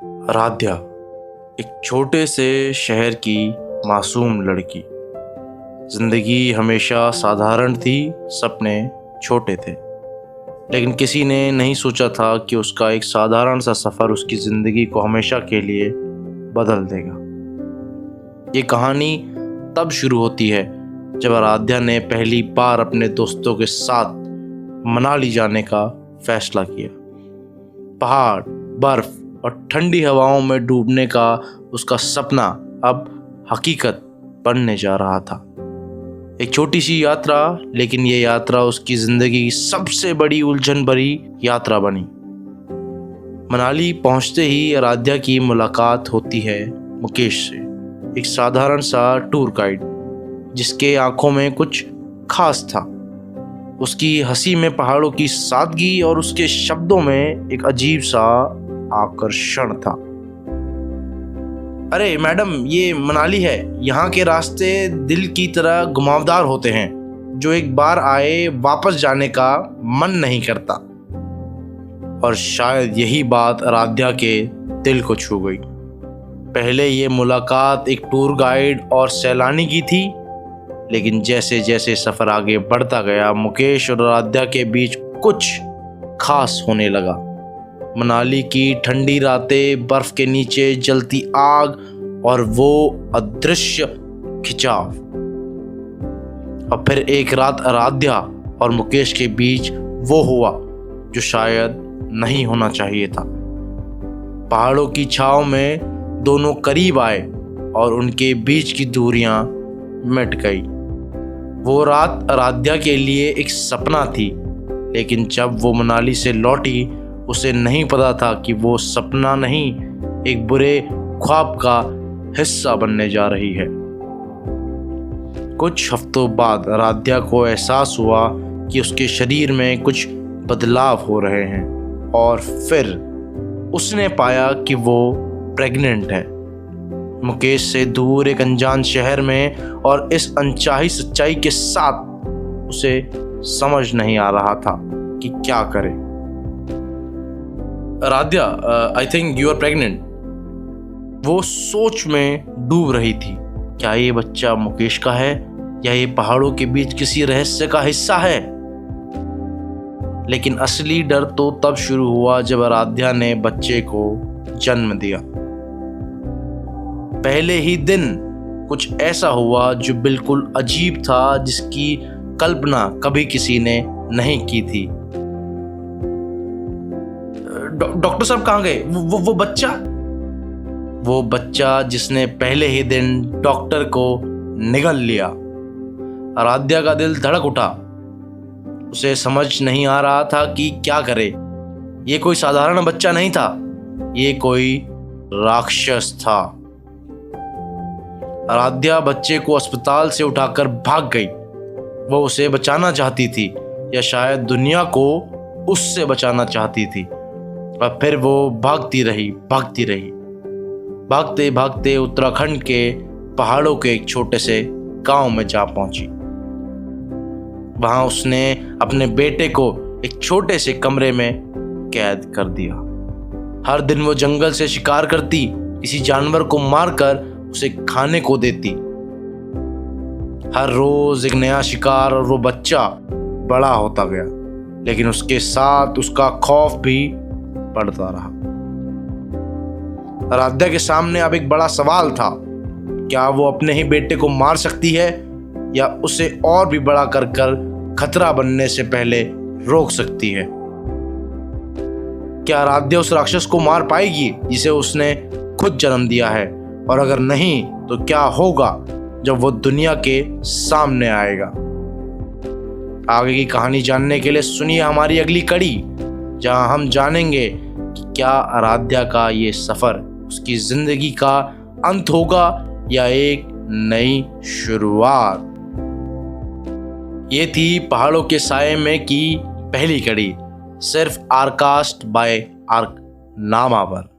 आराध्या एक छोटे से शहर की मासूम लड़की। जिंदगी हमेशा साधारण थी, सपने छोटे थे, लेकिन किसी ने नहीं सोचा था कि उसका एक साधारण सा सफ़र उसकी ज़िंदगी को हमेशा के लिए बदल देगा। ये कहानी तब शुरू होती है जब आराध्या ने पहली बार अपने दोस्तों के साथ मनाली जाने का फैसला किया। पहाड़, बर्फ और ठंडी हवाओं में डूबने का उसका सपना अब हकीकत बनने जा रहा था। एक छोटी सी यात्रा, लेकिन ये यात्रा उसकी ज़िंदगी की सबसे बड़ी उलझन भरी यात्रा बनी। मनाली पहुंचते ही आराध्या की मुलाकात होती है मुकेश से, एक साधारण सा टूर गाइड जिसके आंखों में कुछ खास था। उसकी हंसी में पहाड़ों की सादगी और उसके शब्दों में एक अजीब सा आकर्षण था। अरे मैडम, ये मनाली है। यहाँ के रास्ते दिल की तरह घुमावदार होते हैं, जो एक बार आए वापस जाने का मन नहीं करता। और शायद यही बात आराध्या के दिल को छू गई। पहले ये मुलाकात एक टूर गाइड और सैलानी की थी, लेकिन जैसे जैसे सफ़र आगे बढ़ता गया, मुकेश और आराध्या के बीच कुछ खास होने लगा। मनाली की ठंडी रातें, बर्फ के नीचे जलती आग और वो अदृश्य खिंचाव। और फिर एक रात आराध्या और मुकेश के बीच वो हुआ जो शायद नहीं होना चाहिए था। पहाड़ों की छांव में दोनों करीब आए और उनके बीच की दूरियां मिट गई। वो रात आराध्या के लिए एक सपना थी, लेकिन जब वो मनाली से लौटी, उसे नहीं पता था कि वो सपना नहीं, एक बुरे ख्वाब का हिस्सा बनने जा रही है। कुछ हफ्तों बाद आराध्या को एहसास हुआ कि उसके शरीर में कुछ बदलाव हो रहे हैं, और फिर उसने पाया कि वो प्रेग्नेंट है। मुकेश से दूर एक अनजान शहर में, और इस अनचाही सच्चाई के साथ उसे समझ नहीं आ रहा था कि क्या करे। Aaradhya, I think you are pregnant. वो सोच में डूब रही थी। क्या ये बच्चा मुकेश का है, या ये पहाड़ों के बीच किसी रहस्य का हिस्सा है? लेकिन असली डर तो तब शुरू हुआ जब आराध्या ने बच्चे को जन्म दिया। पहले ही दिन कुछ ऐसा हुआ जो बिल्कुल अजीब था, जिसकी कल्पना कभी किसी ने नहीं की थी। डॉक्टर साहब कहाँ गए? वो बच्चा जिसने पहले ही दिन डॉक्टर को निगल लिया। आराध्या का दिल धड़क उठा। उसे समझ नहीं आ रहा था कि क्या करे। ये कोई साधारण बच्चा नहीं था, ये कोई राक्षस था। आराध्या बच्चे को अस्पताल से उठाकर भाग गई। वो उसे बचाना चाहती थी, या शायद दुनिया को उससे बचाना चाहती थी। और फिर वो भागती रही। भागते भागते उत्तराखंड के पहाड़ों के एक छोटे से गांव में जा पहुंची। वहां उसने अपने बेटे को एक छोटे से कमरे में कैद कर दिया। हर दिन वो जंगल से शिकार करती, किसी जानवर को मारकर उसे खाने को देती। हर रोज एक नया शिकार, और वो बच्चा बड़ा होता गया, लेकिन उसके साथ उसका खौफ भी बढ़ता रहा। आराध्या के सामने अब एक बड़ा सवाल था। क्या वो अपने ही बेटे को मार सकती है, या उसे और भी बड़ा कर खतरा बनने से पहले रोक सकती है? क्या आराध्या उस राक्षस को मार पाएगी जिसे उसने खुद जन्म दिया है? और अगर नहीं, तो क्या होगा जब वो दुनिया के सामने आएगा? आगे की कहानी जानने के लिए सुनिए हमारी अगली कड़ी, जहां हम जानेंगे कि क्या आराध्या का ये सफर उसकी जिंदगी का अंत होगा, या एक नई शुरुआत। ये थी पहाड़ों के साये में की पहली कड़ी, सिर्फ आरकास्ट बाय आर्क नामा पर।